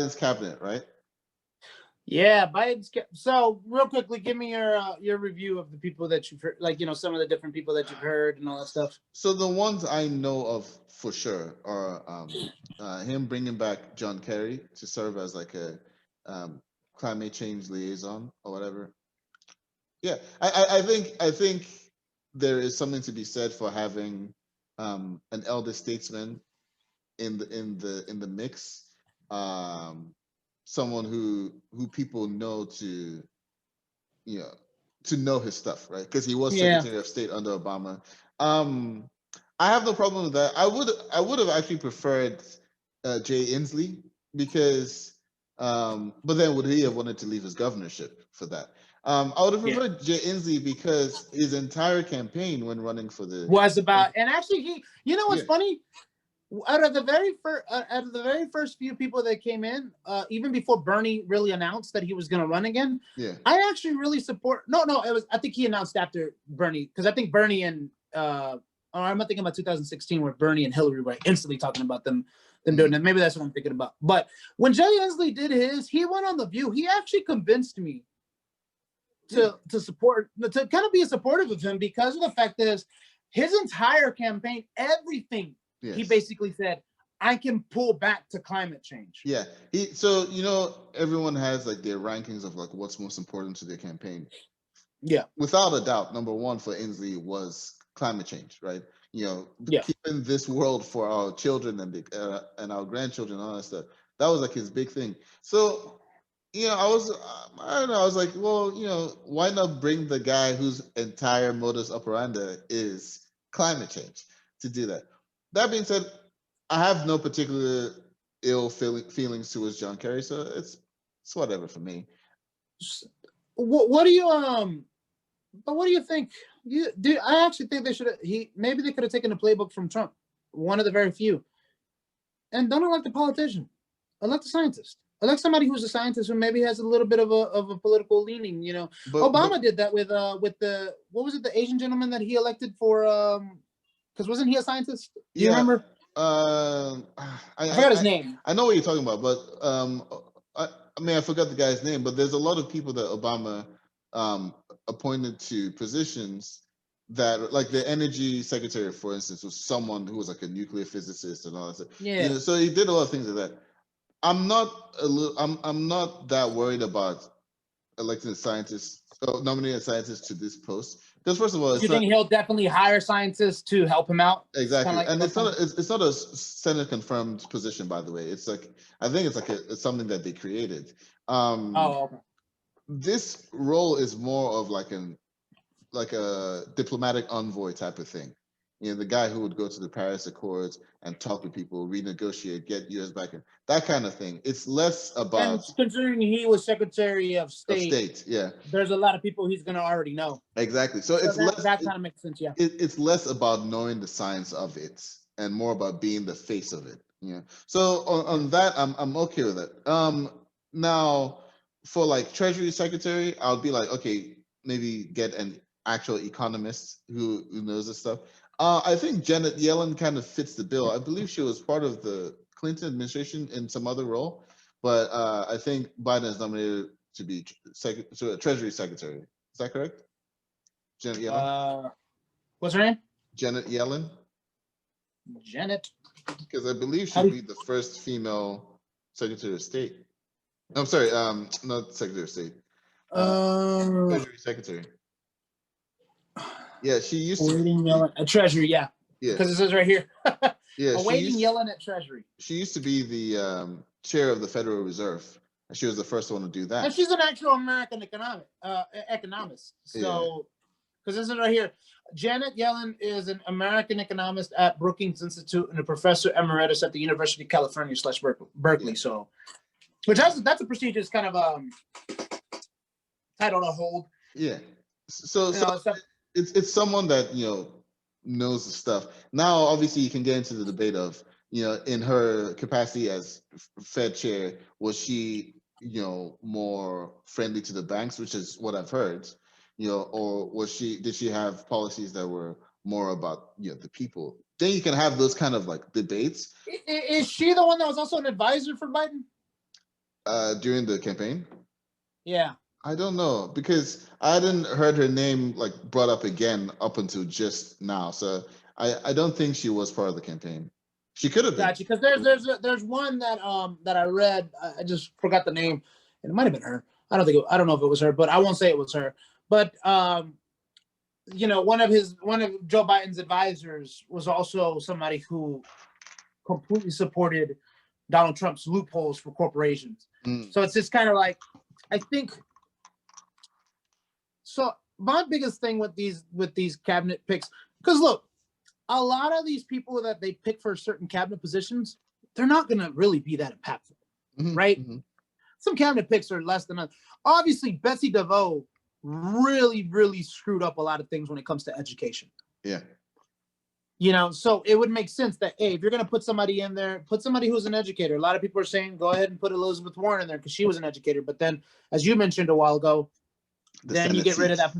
Biden's cabinet, right? Yeah, Biden's. So real quickly, give me your review of the people that you've heard, like some of the different people that you've heard and all that stuff. So the ones I know of for sure are him bringing back John Kerry to serve as like a climate change liaison or whatever. Yeah, I think there is something to be said for having an elder statesman in the mix, um, someone who people know you know to know his stuff, right? Because he was Yeah, Secretary of State under Obama. Um, I have no problem with that. I would have actually preferred Jay Inslee because, but then would he have wanted to leave his governorship for that? I would have yeah. preferred Jay Inslee because his entire campaign when running for the Was about, and actually he. You know what's yeah funny? Out of the very first few people that came in, even before Bernie really announced that he was going to run again, yeah I actually really support. No, it was. I think he announced after Bernie, because I think Bernie and I'm not thinking about 2016 where Bernie and Hillary were instantly talking about them doing it. Maybe that's what I'm thinking about. But when Jay Inslee did his, he went on The View. He actually convinced me to support, to kind of be supportive of him, because of the fact is his entire campaign, everything he yes. basically said, I can pull back to climate change. Yeah, so everyone has like their rankings of like what's most important to their campaign. Yeah, Without a doubt, number one for Inslee was climate change, right? yeah. Keeping this world for our children and our grandchildren and all that stuff. That was like his big thing. So, I don't know. I was like, well, why not bring the guy whose entire modus operandi is climate change to do that? That being said, I have no particular feelings towards John Kerry, so it's whatever for me. What do you But what do you think? I actually think they should. Maybe they could have taken a playbook from Trump, one of the very few, and don't elect a politician. Elect a scientist. Elect somebody who's a scientist who maybe has a little bit of a political leaning. Obama did that with the, what was it, the Asian gentleman that he elected for? Because wasn't he a scientist? Do you remember? I forgot his name. I know what you're talking about, but I forgot the guy's name. But there's a lot of people that Obama appointed to positions that, like the energy secretary, for instance, was someone who was like a nuclear physicist and all that stuff. Yeah. So he did a lot of things like that. I'm not that worried about electing scientists, nominating scientists to this post, because first of all, you think he'll definitely hire scientists to help him out? Exactly, and it's not a Senate confirmed position, by the way. It's like, I think it's something that they created. Okay. This role is more of like a diplomatic envoy type of thing. The guy who would go to the Paris Accords and talk with people, renegotiate, get U.S. backing, that kind of thing. It's less about. And considering he was Secretary of State, yeah, there's a lot of people he's going to already know. Exactly. So it's that kind of makes sense. Yeah. It's less about knowing the science of it and more about being the face of it. So on that, I'm okay with it. Now for like Treasury Secretary, I'll be like, okay, maybe get an actual economist who knows this stuff. I think Janet Yellen kind of fits the bill. I believe she was part of the Clinton administration in some other role, but I think Biden is nominated to be Treasury Secretary. Is that correct? Janet Yellen? What's her name? Janet Yellen. Janet. Because I believe she'll be the first female Secretary of State. I'm sorry, not Secretary of State. Treasury Secretary. Yeah, she used to be Yellen at Treasury. Yeah. Because it says right here. Yeah. Awaiting Yellen at Treasury. She used to be the chair of the Federal Reserve. And she was the first one to do that. And she's an actual American economist. So, because this is right here. Janet Yellen is an American economist at Brookings Institute and a professor emeritus at the University of California / Berkeley. So, that's a prestigious kind of title to hold. Yeah. So it's someone that knows the stuff. Now, obviously, you can get into the debate of in her capacity as Fed chair, was she more friendly to the banks, which is what I've heard. Or did she have policies that were more about the people? Then you can have those kind of like debates. Is she the one that was also an advisor for Biden? during the campaign. Yeah. I don't know because I hadn't heard her name like brought up again up until just now. So I don't think she was part of the campaign. She could have been. Gotcha. Because there's one that I read. I just forgot the name, and it might have been her. I don't know if it was her, but I won't say it was her. But one of Joe Biden's advisors was also somebody who completely supported Donald Trump's loopholes for corporations. Mm. So it's just kind of like, I think. So my biggest thing with these cabinet picks, because look, a lot of these people that they pick for certain cabinet positions, they're not going to really be that impactful, Mm-hmm, right? mm-hmm. Some cabinet picks are less than that. Obviously, Betsy DeVos really, really screwed up a lot of things when it comes to education. Yeah. So it would make sense that, hey, if you're going to put somebody in there, put somebody who's an educator. A lot of people are saying, go ahead and put Elizabeth Warren in there because she was an educator. But then, as you mentioned a while ago, then you get rid of that.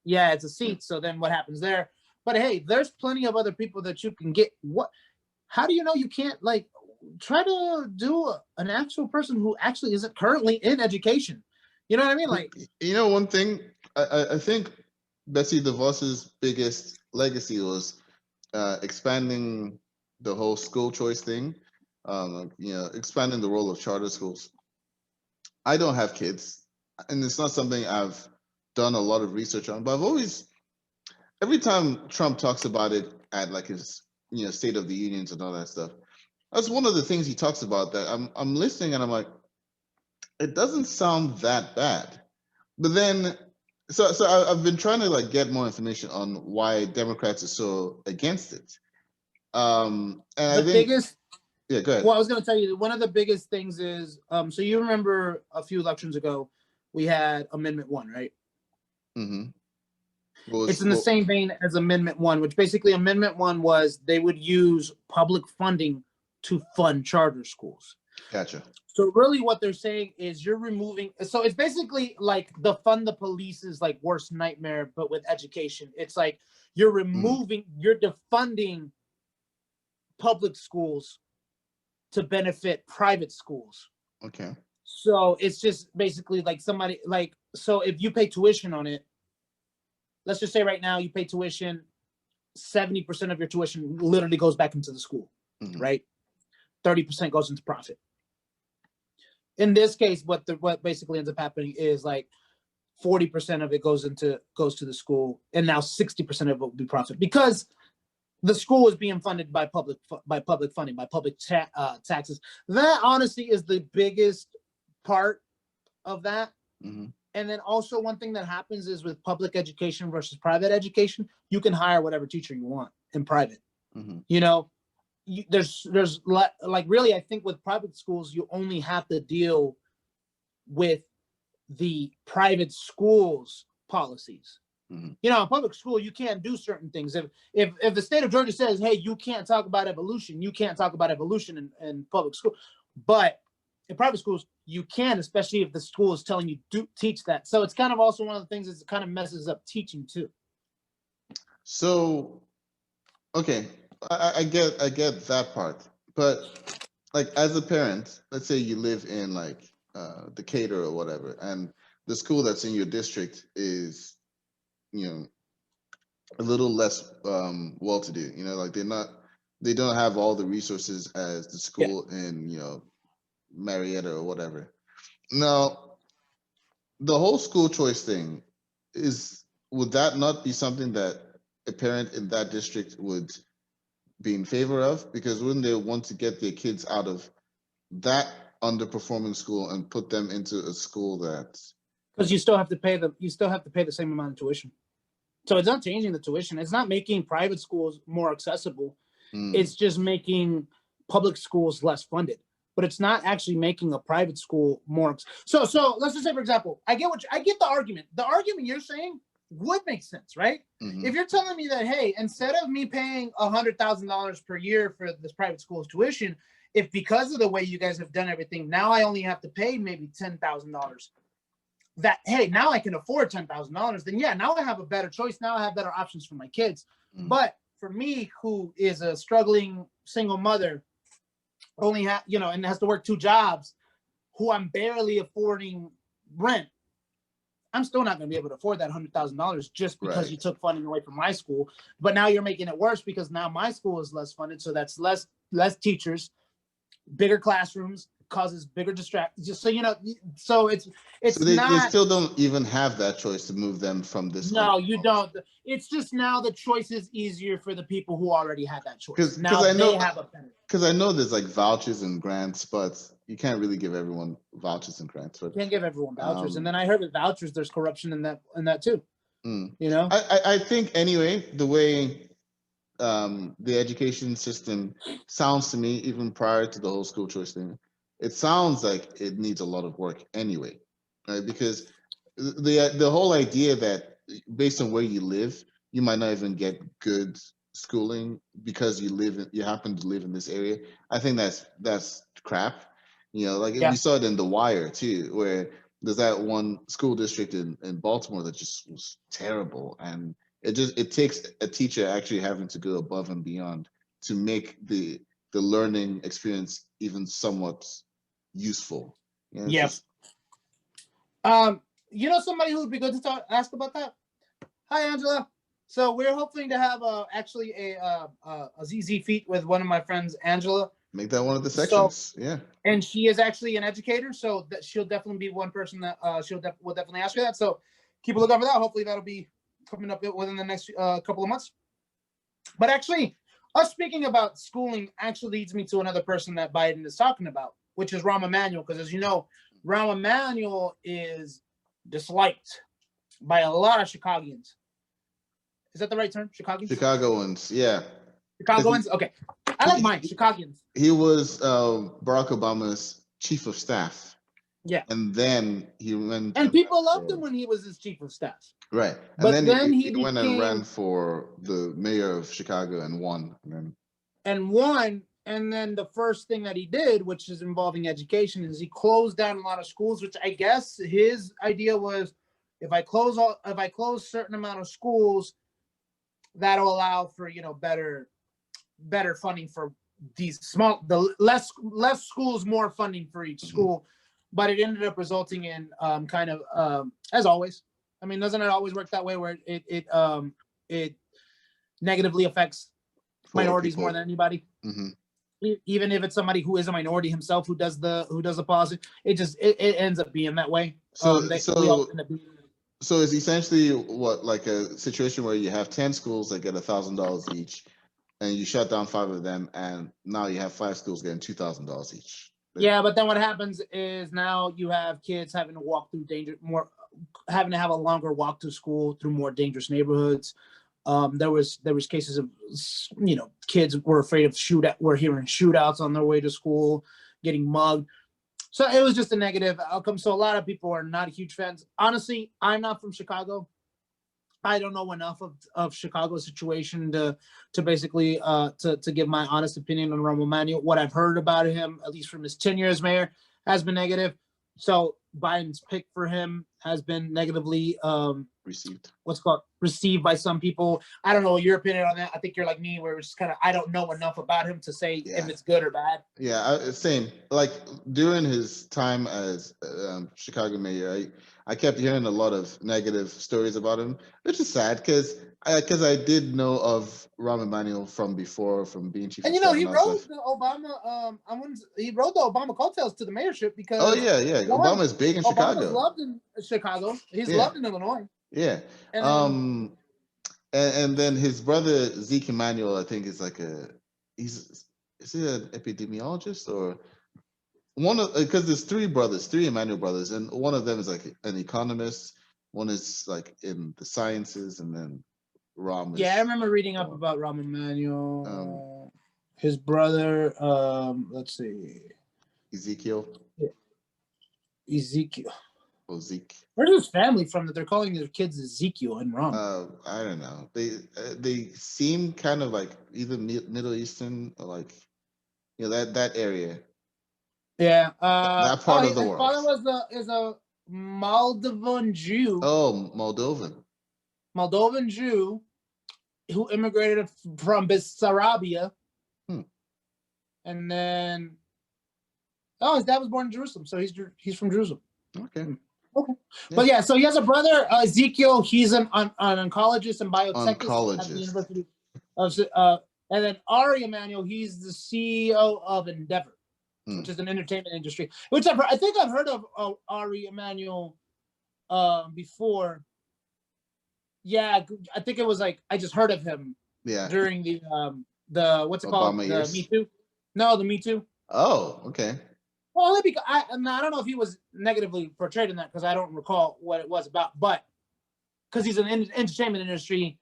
Yeah, it's a seat. So then what happens there? But hey, there's plenty of other people that you can get. How do you know you can't try to do an actual person who actually isn't currently in education? You know what I mean? Like, one thing I think Betsy DeVos's biggest legacy was expanding the whole school choice thing. Expanding the role of charter schools. I don't have kids, and it's not something I've done a lot of research on, but I've always, every time Trump talks about it at like his State of the Unions and all that stuff, that's one of the things he talks about that I'm listening and I'm like, it doesn't sound that bad. But then I've been trying to like get more information on why Democrats are so against it. And I the think biggest. yeah, go ahead. Well, I was going to tell you one of the biggest things is so you remember a few elections ago we had Amendment 1, right? Mm-hmm. It's in the same vein as Amendment 1, which basically Amendment 1 was they would use public funding to fund charter schools. Gotcha. So really what they're saying is you're removing, so it's basically like the fund the police's like worst nightmare, but with education. It's like you're removing, you're defunding public schools to benefit private schools. Okay. So it's just basically like somebody so if you pay tuition on it, let's just say right now you pay tuition, 70% of your tuition literally goes back into the school, right? 30% goes into profit. In this case, what basically ends up happening is like 40% of it goes to the school, and now 60% of it will be profit because the school is being funded by public funding, by public taxes. That honestly is the biggest part of that. Mm-hmm. And then also one thing that happens is with public education versus private education, you can hire whatever teacher you want in private. Mm-hmm. There's like really, I think with private schools, you only have to deal with the private schools policies. Mm-hmm. In public school, you can't do certain things. If the state of Georgia says, hey, you can't talk about evolution, you can't talk about evolution in public school. But in private schools, you can, especially if the school is telling you to teach that. So it's kind of also one of the things that kind of messes up teaching too. So, okay, I get that part, but like as a parent, let's say you live in like Decatur or whatever, and the school that's in your district is, a little less well-to-do. Like they don't have all the resources as the school in Marietta or whatever. Now, the whole school choice thing would that not be something that a parent in that district would be in favor of? Because wouldn't they want to get their kids out of that underperforming school and put them into a school that's because you still have to pay the same amount of tuition. So it's not changing the tuition. It's not making private schools more accessible. It's just making public schools less funded. But it's not actually making a private school more. So let's just say, for example, I get the argument. The argument you're saying would make sense, right? Mm-hmm. If you're telling me that, hey, instead of me paying $100,000 per year for this private school's tuition, if because of the way you guys have done everything, now I only have to pay maybe $10,000. That, hey, now I can afford $10,000, then yeah, now I have a better choice. Now I have better options for my kids. Mm-hmm. But for me, who is a struggling single mother, only and has to work 2 jobs, who I'm barely affording rent, I'm still not going to be able to afford that $100,000 just because you Right. took funding away from my school. But now you're making it worse because now my school is less funded, so that's less teachers, bigger classrooms, causes bigger distractions. Just so you know, so So it's they not. still don't even have that choice to move them from this other No, you college. don't. It's just now the choice is easier for the people who already had that choice. Because Now I they know have a better. because I know there's like vouchers and grants, but you can't really give everyone vouchers and grants. But Can't give everyone vouchers, and um, then I heard with vouchers, there's corruption in that too. mm. You know. I think anyway, the way the education system sounds to me, even prior to the whole school choice thing, it sounds like it needs a lot of work anyway, right? Because the whole idea that based on where you live, you might not even get good schooling because you happen to live in this area. I think that's crap. Like we Yeah. saw it in The Wire too, where there's that one school district in Baltimore that just was terrible, and it takes a teacher actually having to go above and beyond to make the learning experience even somewhat useful. It's Yeah. just You know somebody who would be good to ask about that? Hi, Angela. So we're hoping to have actually a ZZ feat with one of my friends, Angela. make that one of the So, sections. Yeah. and she is actually an educator, so that she'll definitely be one person that will definitely ask her that. So keep a look out for that. Hopefully that'll be coming up within the next couple of months. But actually, us speaking about schooling actually leads me to another person that Biden is talking about, which is Rahm Emanuel. Because as you know, Rahm Emanuel is disliked by a lot of Chicagoans. Is that the right term? Chicagoans? Chicagoans, yeah. 'Cause Chicagoans? Okay. I like mine. Chicagoans. he was Barack Obama's chief of staff, Yeah. and then he went And and ran people loved for him when he was his chief of staff. right, and But then then he he went and ran became for the mayor of Chicago and won. And then and won. And then the first thing that he did, which is involving education, is he closed down a lot of schools, which I guess his idea was if I close certain amount of schools, that'll allow for, better funding for the less schools, more funding for each mhm. school. But it ended up resulting in kind of as always. I mean, doesn't it always work that way where it negatively affects For minorities more people. than anybody? Hmm. Even if it's somebody who is a minority himself who does the policy, it ends up being that way. So We all so end up being. so it's essentially what like a situation where you have 10 schools that get $1,000 each, and you shut down five of them, and now you have five schools getting $2,000 each. Yeah, but then what happens is now you have kids having to walk through having to have a longer walk to school through more dangerous neighborhoods. There was cases of kids were afraid of were hearing shootouts on their way to school, getting mugged. So it was just a negative outcome. So a lot of people are not huge fans. Honestly, I'm not from Chicago. I don't know enough of Chicago's situation to basically to give my honest opinion on Rahm Emanuel. What I've heard about him, at least from his tenure as mayor, has been negative. So Biden's pick for him has been negatively received by some people. I don't know your opinion on that. I think you're like me, where it's just kind of I don't know enough about him to say if it's good or bad. Yeah, same. Like during his time as Chicago mayor, I kept hearing a lot of negative stories about him, which is sad because I did know of Rahm Emanuel from before, from being chief And of staff he and all rode stuff. the Obama. He rode the Obama coattails to the mayorship Oh because yeah. one, Obama's big in Obama's Chicago. loved in Chicago. He's Yeah, loved in Illinois. yeah. And then Um, and then his brother Zeke Emanuel, I think, is like he's is he an epidemiologist or one of because there's three Emanuel brothers, and one of them is like an economist. One is like in the sciences, and then Ram yeah, I is remember reading up more. about Rahm Um, Emanuel. His brother, let's see, Ezekiel Ezekiel. or Zeke. Where's his family from that they're calling their kids Ezekiel and Rahm? I don't know. They seem kind of like either Middle Eastern or like that area, Yeah. that part of the His world. father is a Moldovan Jew. Oh, Moldovan. Moldovan Jew who immigrated from Bessarabia, Hmm. and then Oh, his dad was born in Jerusalem, so he's from Jerusalem. Okay. Okay. Yeah. But yeah, so he has a brother, Ezekiel. He's an oncologist and biotechnist at the Oncologist. University of, and then Ari Emanuel, he's the CEO of Endeavor, which is an entertainment industry. Which I think I've heard of Ari Emanuel before. Yeah, I think it was like I just heard of him. Yeah. During the what's it called? Obama The years. Me Too. No, the Me Too. Oh, okay. Well, only because I don't know if he was negatively portrayed in that because I don't recall what it was about, but because he's in the entertainment industry,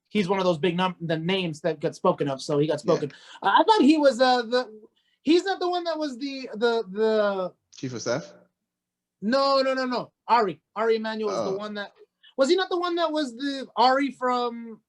he's one of those big the names that get spoken of. So he got spoken. Yeah. I thought he was he's not the one that was the chief of staff. No. Ari Emanuel is the one that was he not the one that was the Ari from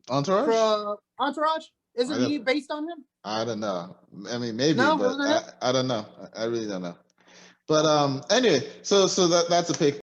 Entourage? Entourage? Isn't he based on him? I don't know. I mean, maybe, no, but I don't know. I really don't know. But anyway, so that's a pick.